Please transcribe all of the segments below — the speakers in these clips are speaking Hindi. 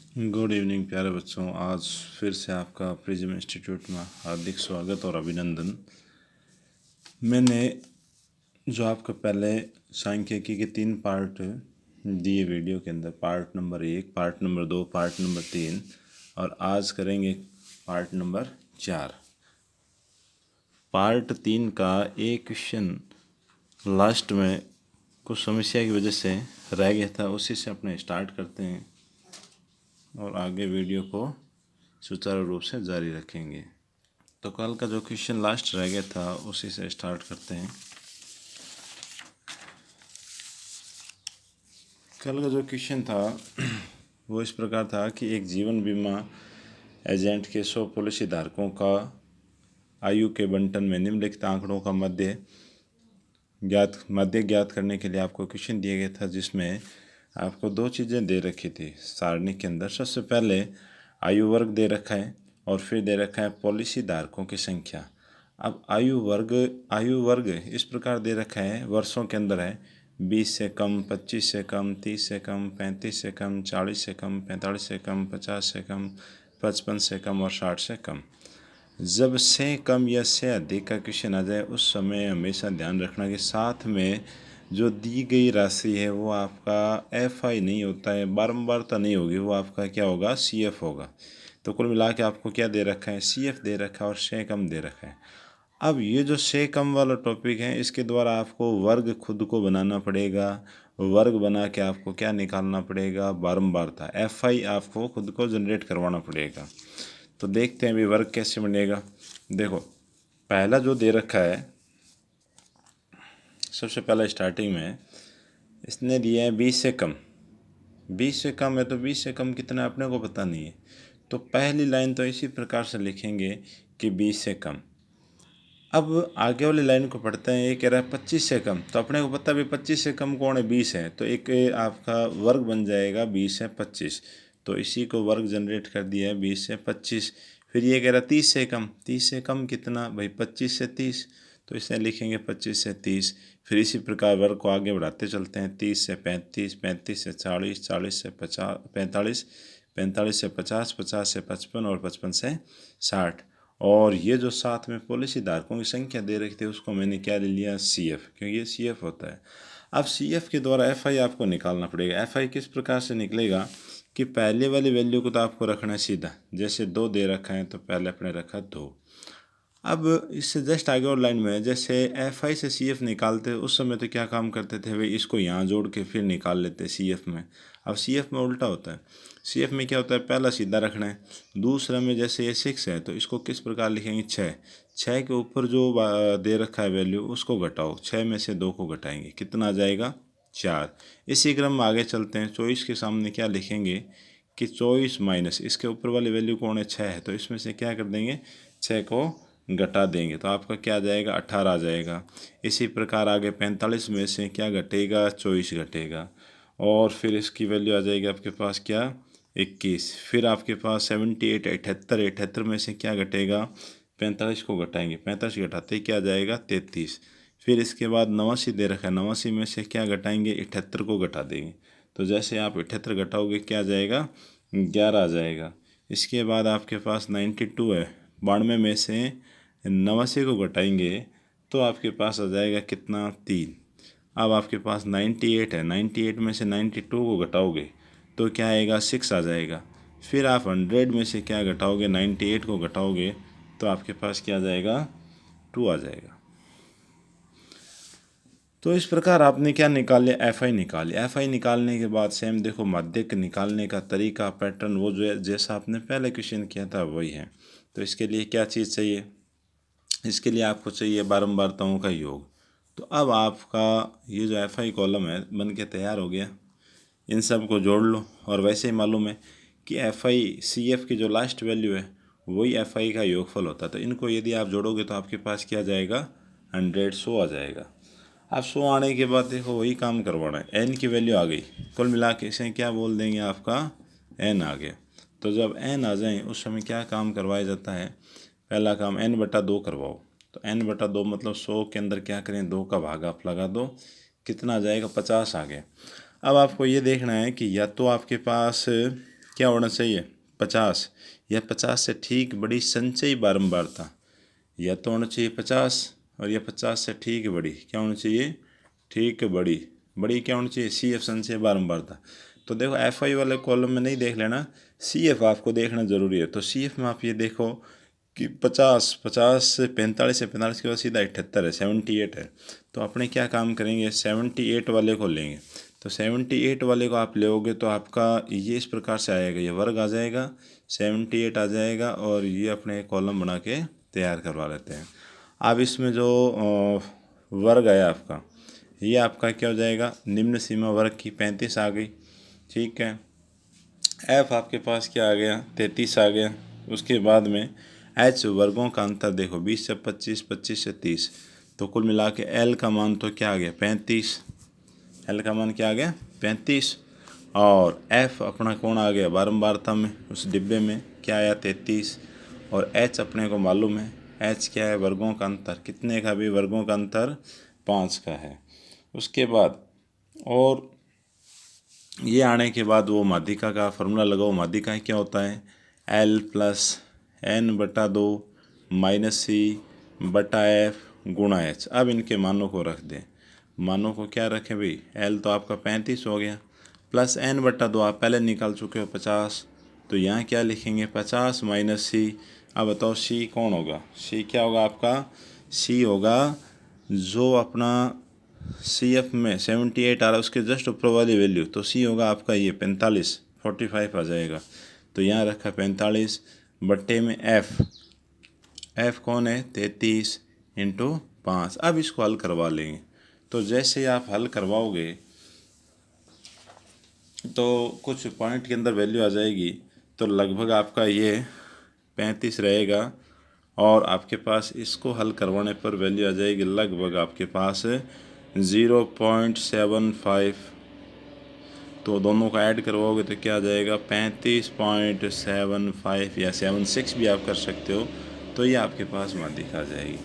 गुड इवनिंग प्यारे बच्चों। आज फिर से आपका प्रिज्म इंस्टीट्यूट में हार्दिक स्वागत और अभिनंदन। मैंने जो आपको पहले सांख्यिकी के 3 पार्ट दिए वीडियो के अंदर, part number 1, part number 2, part number 3, और आज करेंगे पार्ट नंबर 4। पार्ट 3 का एक क्वेश्चन लास्ट में कुछ समस्या की वजह से रह गया था, उसी से अपने स्टार्ट करते हैं और आगे वीडियो को सुचारू रूप से जारी रखेंगे। तो कल का जो क्वेश्चन लास्ट रह गया था उसी से स्टार्ट करते हैं। कल का जो क्वेश्चन था वो इस प्रकार था कि एक जीवन बीमा एजेंट के 100 पॉलिसी धारकों का आयु के बंटन में निम्नलिखित आंकड़ों का मध्य ज्ञात करने के लिए आपको क्वेश्चन दिया गया था, जिसमें आपको 2 चीज़ें दे रखी थी सारणी के अंदर। सबसे पहले आयु वर्ग दे रखा है और फिर दे रखा है पॉलिसी धारकों की संख्या। अब आयु वर्ग इस प्रकार दे रखा है, वर्षों के अंदर है 20 से कम, 25 से कम, 30 से कम, 35 से कम, 40 से कम, 45 से कम, 50 से कम, 55 से कम और 60 से कम। जब से कम या से अधिक का क्वेश्चन आ जाए उस समय हमेशा ध्यान रखना कि साथ में जो दी गई राशि है वो आपका FI नहीं होता है, बारंबारता नहीं होगी, वो आपका क्या होगा, CF होगा। तो कुल मिला के आपको क्या दे रखा है, CF दे रखा है और से कम दे रखा है। अब ये जो से कम वाला टॉपिक है, इसके द्वारा आपको वर्ग खुद को बनाना पड़ेगा। वर्ग बना के आपको क्या निकालना पड़ेगा, बारंबारता, FI आपको खुद को जनरेट करवाना पड़ेगा। तो देखते हैं अभी वर्ग कैसे बनेगा। देखो, पहला जो दे रखा है, सबसे पहला स्टार्टिंग में इसने दिया है 20 से कम। 20 से कम है तो 20 से कम कितना अपने को पता नहीं है, तो पहली लाइन तो इसी प्रकार से लिखेंगे कि 20 से कम। अब आगे वाली लाइन को पढ़ते हैं, ये कह रहा है 25 से कम, तो अपने को पता भी 25 से कम कौन है, 20 है, तो एक आपका वर्ग बन जाएगा 20 है 25, तो इसी को वर्ग जनरेट कर दिया है 20 से 25। फिर ये कह रहा है 30 से कम, 30 से कम कितना भाई, 25 से 30, तो इसे लिखेंगे 25 से 30। फिर इसी प्रकार वर्ग को आगे बढ़ाते चलते हैं, 30 से 35, 35 से 40, 40 से 50, 45, 45 से 50, 50 से 55 और 55 से 60। और ये जो साथ में पॉलिसी धारकों की संख्या दे रखी थी उसको मैंने क्या ले लिया, CF, क्योंकि ये CF होता है। अब CF के द्वारा FI आपको निकालना पड़ेगा। FI किस प्रकार से निकलेगा कि पहले वाली वैल्यू को तो आपको रखना है सीधा, जैसे 2 दे रखा है तो पहले अपने रखा 2। अब इससे जस्ट आगे और लाइन में जैसे FI से CF निकालते उस समय तो क्या काम करते थे भाई, इसको यहाँ जोड़ के फिर निकाल लेते CF में। अब CF में उल्टा होता है, CF में क्या होता है, पहला सीधा रखना है, दूसरा में जैसे ये 6 है तो इसको किस प्रकार लिखेंगे, 6 के ऊपर जो दे रखा है वैल्यू उसको घटाओ, 6 में से 2 को घटाएंगे, कितना आ जाएगा, 4। इसी क्रम में आगे चलते हैं, 24 के सामने क्या लिखेंगे कि 24 माइनस इसके ऊपर वाली वैल्यू कौन है, 6 है, तो इसमें से क्या कर देंगे, 6 को घटा देंगे तो आपका क्या आ जाएगा, 18 आ जाएगा। इसी प्रकार आगे 45 में से क्या घटेगा, 24 घटेगा, और फिर इसकी वैल्यू आ जाएगी आपके पास क्या, 21। फिर आपके पास 78, 78 में से क्या घटेगा, 45 को घटाएंगे, 45 घटाते ही क्या आ जाएगा, 33। फिर इसके बाद 89 दे रखा है, 89 में से क्या घटाएंगे, 78 को घटा देंगे, तो जैसे आप 78 घटाओगे क्या आ जाएगा, 11 आ जाएगा। इसके बाद आपके पास 92 है, 92 में से 89 को घटाएंगे तो आपके पास आ जाएगा कितना, 3। अब आपके पास 98 है, 98 में से 92 को घटाओगे तो क्या आएगा, 6 आ जाएगा। फिर आप 100 में से क्या घटाओगे, 98 को घटाओगे तो आपके पास क्या आ जाएगा, 2 आ जाएगा। तो इस प्रकार आपने क्या निकाल लिया, FI निकाल लिया। FI निकालने के बाद सेम देखो माध्यक निकालने का तरीका, पैटर्न वो जो जैसा आपने पहले क्वेश्चन किया था वही है। तो इसके लिए क्या चीज़ चाहिए, इसके लिए आपको चाहिए बारंबारताओं का योग। तो अब आपका ये जो FI कॉलम है बन के तैयार हो गया, इन सब को जोड़ लो। और वैसे ही मालूम है कि FI CF की जो लास्ट वैल्यू है वही FI का योगफल होता है, तो इनको यदि आप जोड़ोगे तो आपके पास क्या आ जाएगा, 100 आ जाएगा। अब 100 आने के बाद देखो वही काम करवाना है, N की वैल्यू आ गई, कुल मिला के इसे क्या बोल देंगे, आपका N आ गया। तो जब N आ जाए उस समय क्या काम करवाया जाता है, पहला काम N/2 करवाओ। तो N/2 मतलब 100 के अंदर क्या करें, 2 का भाग आप लगा दो, कितना आ जाएगा, 50 आ गया। अब आपको ये देखना है कि या तो आपके पास क्या होना चाहिए 50, या 50 से ठीक बड़ी संचयी बारंबारता, या तो होना चाहिए 50 और या 50 से ठीक बड़ी क्या होना चाहिए, ठीक बड़ी, बड़ी क्या होनी चाहिए सी एफ संचय बारंबारता। तो देखो एफ आई वाले कॉलम में नहीं देख लेना, सी एफ आपको देखना ज़रूरी है। तो सी एफ में आप ये देखो कि 50 से 45 के बाद सीधा 78 है, 78 है। तो अपने क्या काम करेंगे 78 वाले को लेंगे। तो 78 वाले को आप लोगे तो आपका ये इस प्रकार से आएगा, ये वर्ग आ जाएगा, 78 आ जाएगा, और ये अपने कॉलम बना के तैयार करवा लेते हैं। अब इसमें जो वर्ग आया आपका, ये आपका क्या हो जाएगा, निम्न सीमा वर्ग की 35 आ गई, ठीक है। एफ आपके पास क्या आ गया 33 आ गया। उसके बाद में एच वर्गों का अंतर देखो 20 से 25, 25 से 30, तो कुल मिला के एल का मान तो क्या आ गया 35, एल का मान क्या आ गया 35, और एफ अपना कौन आ गया बारंबारता में उस डिब्बे में क्या आया 33, और एच अपने को मालूम है, एच क्या है वर्गों का अंतर, कितने का भी वर्गों का अंतर 5 का है। उसके बाद और ये आने के बाद वो माध्यिका का फार्मूला लगाओ, माध्यिका क्या होता है एल प्लस एन बटा 2 माइनस सी बटा एफ गुणा एच। अब इनके मानों को रख दें, मानों को क्या रखें भाई, एल तो आपका 35 हो गया, प्लस एन बटा 2 आप पहले निकाल चुके हो 50, तो यहाँ क्या लिखेंगे 50 माइनस सी। अब बताओ सी कौन होगा, सी क्या होगा आपका, सी होगा जो अपना सी एफ में 78 आ रहा है उसके जस्ट ऊपर वाली वैल्यू, तो सी होगा आपका ये 45 आ जाएगा। तो यहाँ रखा 45 बट्टे में एफ कौन है 33 इंटू 5। अब इसको हल करवा लेंगे, तो जैसे आप हल करवाओगे तो कुछ पॉइंट के अंदर वैल्यू आ जाएगी, तो लगभग आपका ये 35 रहेगा, और आपके पास इसको हल करवाने पर वैल्यू आ जाएगी लगभग आपके पास 0.75। तो दोनों का ऐड करवाओगे तो क्या आ जाएगा 35.75 या 76 भी आप कर सकते हो, तो ये आपके पास माध्यिका आ जाएगी।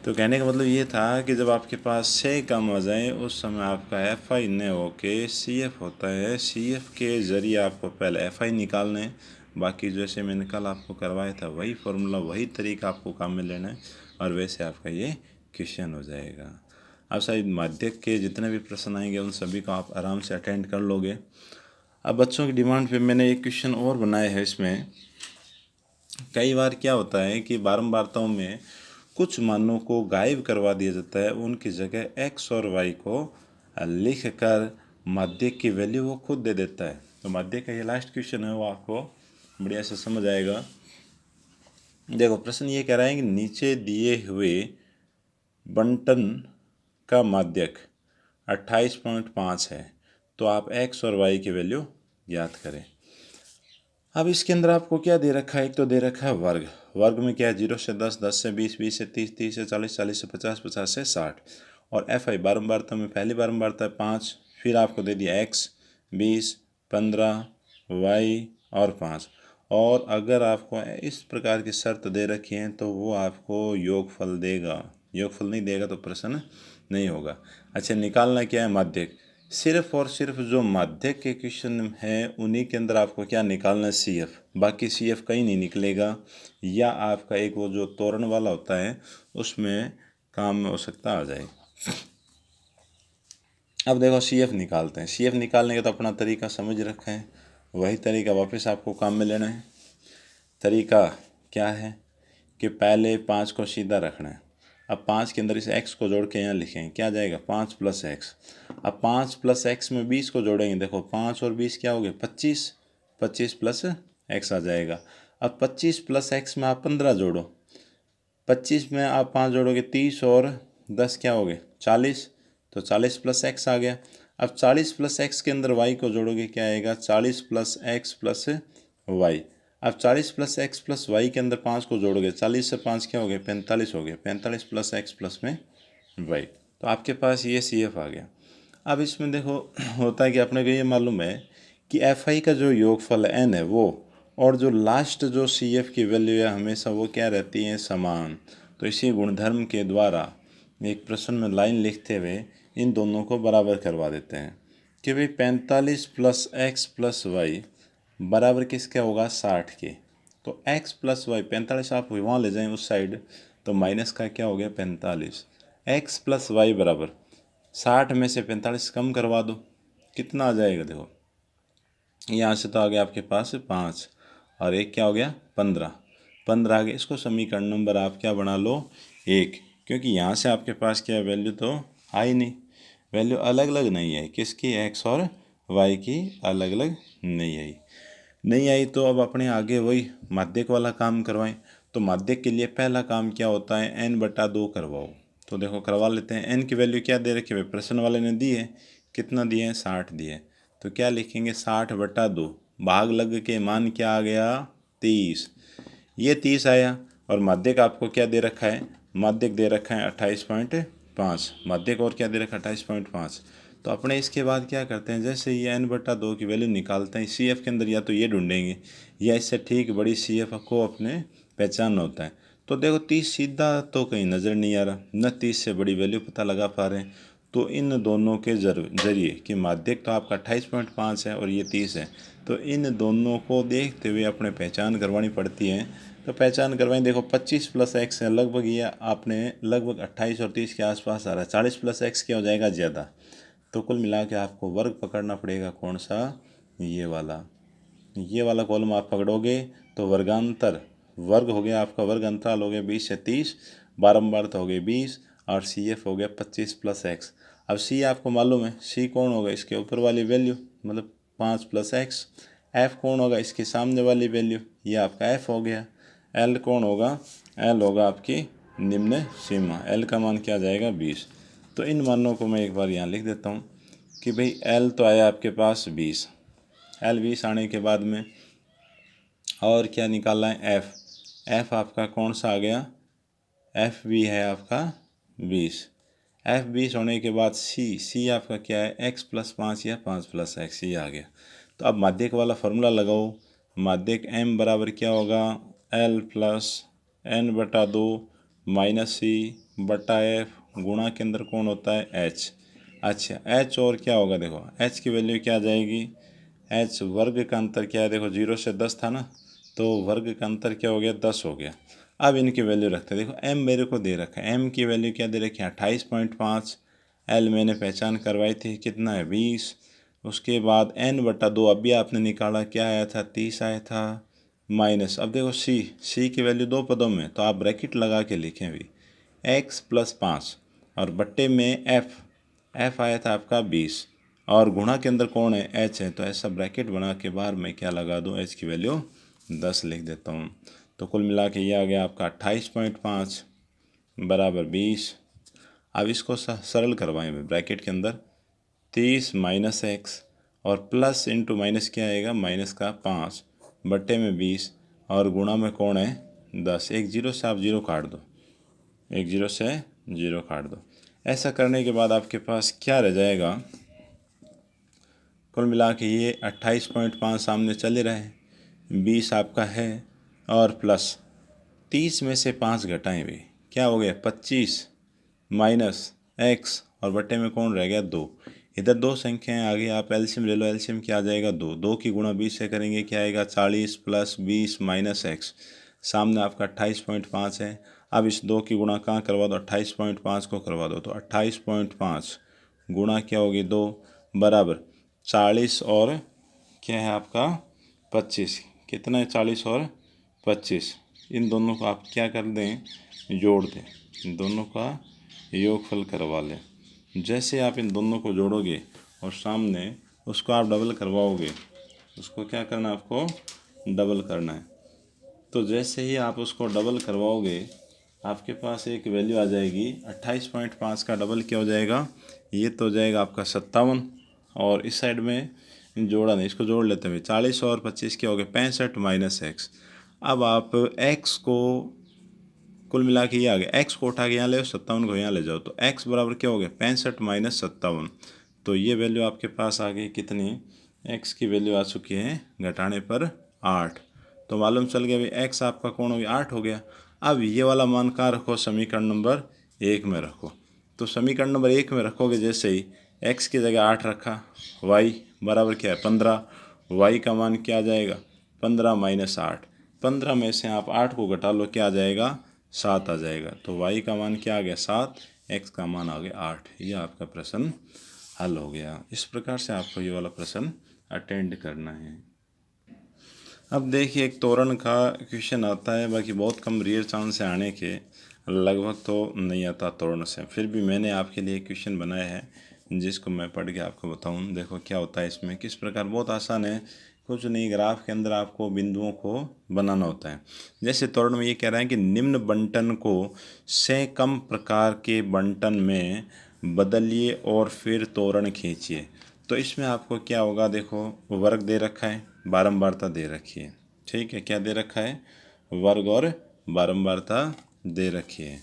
तो कहने का मतलब ये था कि जब आपके पास 6 कम आ जाए उस समय आपका एफ आई न हो के सी एफ होता है, सी एफ के ज़रिए आपको पहले एफ आई निकालना है, बाकी जैसे मैंने कल आपको करवाया था वही फार्मूला वही तरीका आपको काम में लेना है, और वैसे आपका ये क्वेश्चन हो जाएगा। अब शायद माध्यक के जितने भी प्रश्न आएंगे उन सभी को आप आराम से अटेंड कर लोगे। अब बच्चों की डिमांड पे मैंने एक क्वेश्चन और बनाया है। इसमें कई बार क्या होता है कि बारंबारताओं में कुछ मानों को गायब करवा दिया जाता है, उनकी जगह एक्स और वाई को लिख कर माध्यक की वैल्यू वो खुद दे देता है। तो माध्यक का ये लास्ट क्वेश्चन है, वो आपको बढ़िया से समझ आएगा। देखो प्रश्न ये कह रहा है कि नीचे दिए हुए बंटन का माध्यक 28.5 है, तो आप एक्स और वाई की वैल्यू ज्ञात करें। अब इसके अंदर आपको क्या दे रखा है, एक तो दे रखा है वर्ग, वर्ग में क्या है 0 से 10, 10 से 20, 20 से 30, 30 से 40, 40 से 50, 50 से 60, और एफ आई बारंबारता में पहली बारंबारता है 5, फिर आपको दे दिया एक्स 20, 15, वाई और 5, और अगर आपको इस प्रकार की शर्त दे रखी है तो वो आपको योगफल देगा, योगफल नहीं देगा तो प्रश्न नहीं होगा। अच्छा निकालना क्या है माध्यक, सिर्फ और सिर्फ जो माध्यक के क्वेश्चन है उन्हीं के अंदर आपको क्या निकालना है सी एफ, बाकी सी एफ कहीं नहीं निकलेगा, या आपका एक वो जो तोरण वाला होता है उसमें काम में हो सकता आ जाए। अब देखो सी एफ निकालते हैं, सी एफ निकालने का तो अपना तरीका समझ रखा है, वही तरीका वापस आपको काम में लेना है। तरीका क्या है कि पहले 5 को सीधा रखना है, अब 5 के अंदर इस x को जोड़ के यहाँ लिखेंगे, क्या आ जाएगा 5 प्लस एक्स। अब 5 प्लस एक्स में 20 को जोड़ेंगे, देखो 5 और 20 क्या हो गए 25, 25 प्लस एक्स आ जाएगा। अब 25 प्लस एक्स में आप 15 जोड़ो, 25 में आप 5 जोड़ोगे 30, और 10 क्या हो गए 40, तो 40 प्लस एक्स आ गया। अब 40 प्लस एक्स के अंदर y को जोड़ोगे क्या आएगा 40 प्लस एक्स प्लस वाई। अब 40 प्लस एक्स प्लस वाई के अंदर 5 को जोड़ोगे, 40 से 5 क्या हो गए 45 हो गए, 45 प्लस एक्स प्लस में वाई, तो आपके पास ये सी एफ आ गया। अब इसमें देखो होता है कि अपने को ये मालूम है कि एफ आई का जो योगफल एन है वो, और जो लास्ट जो सी एफ की वैल्यू है हमेशा वो क्या रहती है समान। तो इसी गुणधर्म के द्वारा एक प्रश्न में लाइन लिखते हुए इन दोनों को बराबर करवा देते हैं कि भाई 45 प्लस एक्स प्लस वाई बराबर किसका होगा 60 के। तो x प्लस वाई 45 आप वहाँ ले जाएं उस साइड, तो माइनस का क्या हो गया 45। x प्लस वाई बराबर 60 में से 45 कम करवा दो, कितना आ जाएगा देखो, यहाँ से तो आ गया आपके पास 5 और एक क्या हो गया 15, 15 आ गया। इसको समीकरण नंबर आप क्या बना लो 1, क्योंकि यहाँ से आपके पास क्या वैल्यू तो आई नहीं, वैल्यू अलग अलग नहीं आई, किसकी x और y की अलग अलग नहीं आई। तो अब अपने आगे वही माध्यक वाला काम करवाएं। तो माध्यक के लिए पहला काम क्या होता है n/2 करवाओ। तो देखो करवा लेते हैं। n की वैल्यू क्या दे रखी है, प्रश्न वाले ने दी है, कितना दिए हैं 60 दिए है। तो क्या लिखेंगे 60/2, भाग लग के मान क्या आ गया 30, ये 30 आया। और माध्यक आपको क्या दे रखा है, माध्यक दे रखा है 28.5, माध्यक और क्या दे रखा है 28.5। तो अपने इसके बाद क्या करते हैं, जैसे ये n/2 की वैल्यू निकालते हैं सी एफ के अंदर, या तो ये ढूंढेंगे या इससे ठीक बड़ी सी एफ को अपने पहचानना होता है। तो देखो 30 सीधा तो कहीं नज़र नहीं आ रहा, न 30 से बड़ी वैल्यू पता लगा पा रहे हैं। तो इन दोनों के जरिए कि माध्यक तो आपका 28.5 है और ये 30 है, तो इन दोनों को देखते हुए अपने पहचान करवानी पड़ती है। तो पहचान करवाएं। देखो 25 प्लस एक्स है लगभग, ये आपने लगभग 28 और 30 के आसपास आ रहा है। 40 प्लस एक्स क्या हो जाएगा ज़्यादा। तो कुल मिला के आपको वर्ग पकड़ना पड़ेगा, कौन सा, ये वाला कॉलम आप पकड़ोगे तो वर्गांतर, वर्ग हो गया आपका, वर्ग अंतराल हो गया 20 से 30, बारंबार तो हो गए 20 और सी एफ हो गया 25 प्लस एक्स। अब सी आपको मालूम है, सी कौन होगा इसके ऊपर वाली वैल्यू मतलब 5 प्लस एक्स। एफ कौन होगा इसके सामने वाली वैल्यू, ये आपका एफ हो गया। एल कौन होगा, एल होगा आपकी निम्न सीमा, एल का मान क्या आ जाएगा 20। तो इन मानों को मैं एक बार यहाँ लिख देता हूँ कि भाई एल तो आया आपके पास 20, एल 20 आने के बाद में और क्या निकालना है एफ, एफ आपका कौन सा आ गया, एफ भी है आपका 20। एफ 20 होने के बाद सी आपका क्या है एक्स प्लस 5 या 5 प्लस एक्स, ये आ गया। तो अब माध्यक वाला फार्मूला लगाओ, माध्यक एम बराबर क्या होगा एल प्लस n/2 माइनस सी बटा एफ, गुणा के अंदर कौन होता है एच। अच्छा एच और क्या होगा, देखो एच की वैल्यू क्या आ जाएगी, एच वर्ग का अंतर क्या है, देखो 0 से 10 था ना, तो वर्ग का अंतर क्या हो गया 10 हो गया। अब इनकी वैल्यू रखते हैं। देखो एम मेरे को दे रखा है, एम की वैल्यू क्या दे रखी है 28.5, एल मैंने पहचान करवाई थी कितना है 20। उसके बाद n/2 अभी आपने निकाला क्या आया था 30 आया था, माइनस। अब देखो सी की वैल्यू दो पदों में, तो आप ब्रैकेट लगा के लिखें अभी x प्लस 5 और बट्टे में एफ आया था आपका 20 और गुणा के अंदर कौन है एच है, तो ऐसा ब्रैकेट बना के बाहर मैं क्या लगा दूँ एच की वैल्यू 10 लिख देता हूँ। तो कुल मिला के ये आ गया आपका 28.5 बराबर 20। अब इसको सरल करवाएं ब्रैकेट के अंदर 30 माइनस एक्स और प्लस इंटू माइनस क्या आएगा माइनस का 5 बट्टे में 20 और गुणा में कौन है 10। एक जीरो से आप जीरो काट दो, एक जीरो से जीरो काट दो। ऐसा करने के बाद आपके पास क्या रह जाएगा, कुल मिला के ये 28.5 सामने चले रहे, 20 आपका है और प्लस 30 में से 5 घटाएं भी क्या हो गया 25 माइनस एक्स और बट्टे में कौन रह गया 2। इधर दो संख्याएं आ गई, आप एलसीएम ले लो, एलसीएम क्या आ जाएगा 2, 2 की गुणा 20 से करेंगे क्या आएगा 40 प्लस 20 माइनस एक्स, सामने आपका 28.5 है। अब इस 2 की गुणा कहाँ करवा दो 28.5 को करवा दो, तो 28.5 गुणा क्या होगी 2 बराबर 40 और क्या है आपका 25, कितना है 40 और 25, इन दोनों को आप क्या कर दें जोड़ दें, इन दोनों का योगफल करवा लें। जैसे आप इन दोनों को जोड़ोगे और सामने उसको आप डबल करवाओगे, उसको क्या करना है आपको डबल करना है। तो जैसे ही आप उसको डबल करवाओगे आपके पास एक वैल्यू आ जाएगी 28.5 का डबल क्या हो जाएगा, ये तो हो जाएगा आपका 57 और इस साइड में जोड़ा नहीं, इसको जोड़ लेते हैं 40 और 25 क्या हो गया 65 माइनस एक्स। अब आप एक्स को कुल मिला के ये आ गया, एक्स को उठा के यहाँ ले 57 को यहाँ ले जाओ, तो एक्स बराबर क्या हो गया 65 माइनस 57। तो ये वैल्यू आपके पास आ गई कितनी, एक्स की वैल्यू आ चुकी है घटाने पर 8। तो मालूम चल गया भाई एक्स आपका कौन हो गया 8 हो गया। अब ये वाला मान कहाँ रखो, समीकरण नंबर 1 में रखो। तो समीकरण नंबर 1 में रखोगे जैसे ही एक्स की जगह 8 रखा, वाई बराबर क्या है 15, y का मान क्या आ जाएगा 15 माइनस 8। 15 में से आप 8 को घटा लो, क्या आ जाएगा 7 आ जाएगा। तो y का मान क्या आ गया 7, x का मान आ गया 8। ये आपका प्रश्न हल हो गया। इस प्रकार से आपको ये वाला प्रश्न अटेंड करना है। अब देखिए एक तोरण का क्वेश्चन आता है, बाकी बहुत कम रेयर चांस से आने के, लगभग तो नहीं आता तोरण से। फिर भी मैंने आपके लिए क्वेश्चन बनाया है जिसको मैं पढ़ के आपको बताऊं। देखो क्या होता है इसमें, किस प्रकार, बहुत आसान है, कुछ नहीं, ग्राफ के अंदर आपको बिंदुओं को बनाना होता है। जैसे तोरण में ये कह रहा है कि निम्न बंटन को से कम प्रकार के बंटन में बदलिए और फिर तोरण खींचिए। तो इसमें आपको क्या होगा, देखो वर्ग दे रखा है, बारंबारता दे रखी है, ठीक है, क्या दे रखा है, वर्ग और बारंबारता दे रखी है।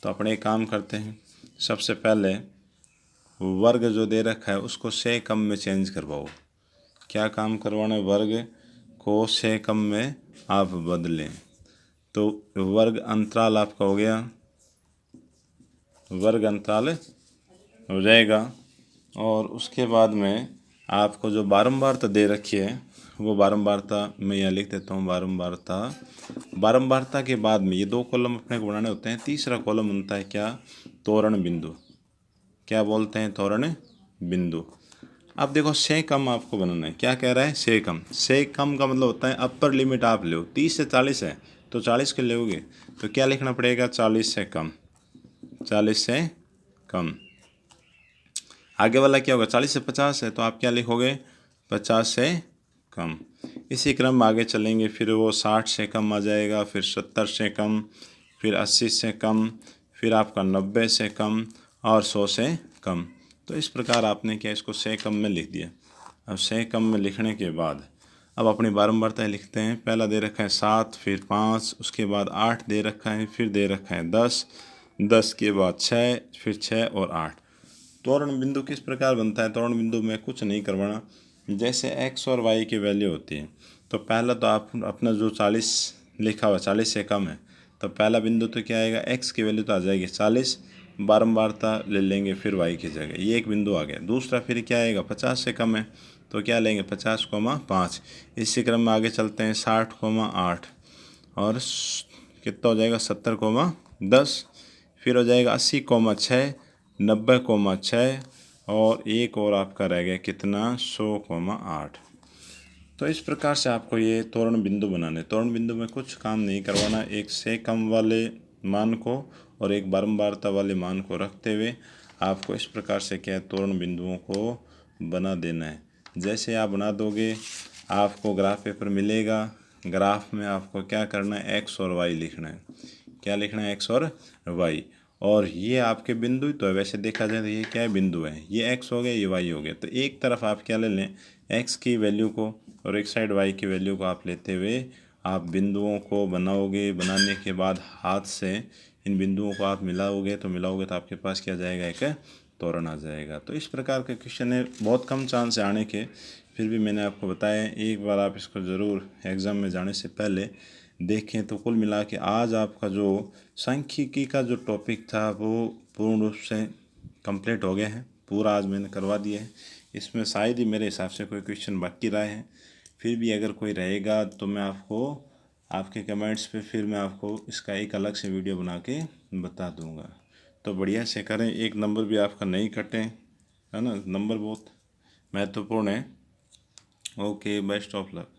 तो अपने एक काम करते हैं, सबसे पहले वर्ग जो दे रखा है उसको से कम में चेंज करवाओ। क्या काम करवाना है, वर्ग को से कम में आप बदलें। तो वर्ग अंतराल आपका हो गया, वर्ग अंतराल हो जाएगा। और उसके बाद में आपको जो बारंबारता दे रखी है वो बारंबारता मैं यहाँ लिख देता हूँ। बारंबारता के बाद में ये 2 कॉलम अपने को बनाने होते हैं। तीसरा कॉलम बनता है क्या, तोरण बिंदु। क्या बोलते हैं, तोरण बिंदु। अब देखो से कम आपको बनाना है। क्या कह रहा है, से कम। से कम का मतलब होता है अपर लिमिट आप लो, 30 से 40 है तो 40 के लोगे तो क्या लिखना पड़ेगा, 40 से कम, 40 से कम। आगे वाला क्या होगा, 40 से 50 है तो आप क्या लिखोगे, 50 से कम। इसी क्रम में आगे चलेंगे, फिर वो 60 से कम आ जाएगा, फिर 70 से कम, फिर 80 से कम, फिर आपका 90 से कम और 100 से कम। तो इस प्रकार आपने क्या, इसको से कम में लिख दिया। अब से कम में लिखने के बाद अब अपनी बारंबारता लिखते हैं। पहला दे रखा है 7, फिर 5, उसके बाद 8 दे रखा है, फिर दे रखा है 10, 10 के बाद 6, फिर 6 और 8। तोरण बिंदु किस प्रकार बनता है, तोरण बिंदु में कुछ नहीं करवाना। जैसे x और y की वैल्यू होती है, तो पहला तो आप अपना जो 40 लिखा हुआ 40 से कम है, तो पहला बिंदु तो क्या आएगा, x की वैल्यू तो आ जाएगी 40, बारंबारता ले लेंगे फिर y की जगह, ये एक बिंदु आ गया। दूसरा फिर क्या आएगा, 50 से कम है तो क्या लेंगे, 50,5। इसी क्रम में आगे चलते हैं, 60,8 और कितना हो जाएगा, 70,10। फिर हो जाएगा 80,6, 90,6 और एक और आपका रह गया कितना, 100,8। तो इस प्रकार से आपको ये तोरण बिंदु बनाने। तोरण बिंदु में कुछ काम नहीं करवाना, एक से कम वाले मान को और एक बारंबारता वाले मान को रखते हुए आपको इस प्रकार से क्या तोरण बिंदुओं को बना देना है। जैसे आप बना दोगे आपको ग्राफ पेपर मिलेगा। ग्राफ में आपको क्या करना है, एक्स और वाई लिखना है। क्या लिखना है, एक्स और वाई। और ये आपके बिंदु ही तो है, वैसे देखा जाए तो ये क्या है, बिंदु है। ये एक्स हो गया, ये वाई हो गया। तो एक तरफ आप क्या ले लें, एक्स की वैल्यू को और एक साइड वाई की वैल्यू को आप लेते हुए आप बिंदुओं को बनाओगे। बनाने के बाद हाथ से इन बिंदुओं को आप मिलाओगे तो आपके पास क्या जाएगा, एक तोरण आ जाएगा। तो इस प्रकार के क्वेश्चन है, बहुत कम चांस है आने के, फिर भी मैंने आपको बताया। एक बार आप इसको ज़रूर एग्ज़ाम में जाने से पहले देखें। तो कुल मिला के आज आपका जो सांख्यिकी का जो टॉपिक था वो पूर्ण रूप से कंप्लीट हो गया है। पूरा आज मैंने करवा दिया है। इसमें शायद ही मेरे हिसाब से कोई क्वेश्चन बाकी रहा है। फिर भी अगर कोई रहेगा तो मैं आपको आपके कमेंट्स पे फिर मैं आपको इसका एक अलग से वीडियो बना के बता दूंगा। तो बढ़िया से करें, एक नंबर भी आपका नहीं कटे, है ना, नंबर बहुत महत्वपूर्ण है। Okay, best of luck.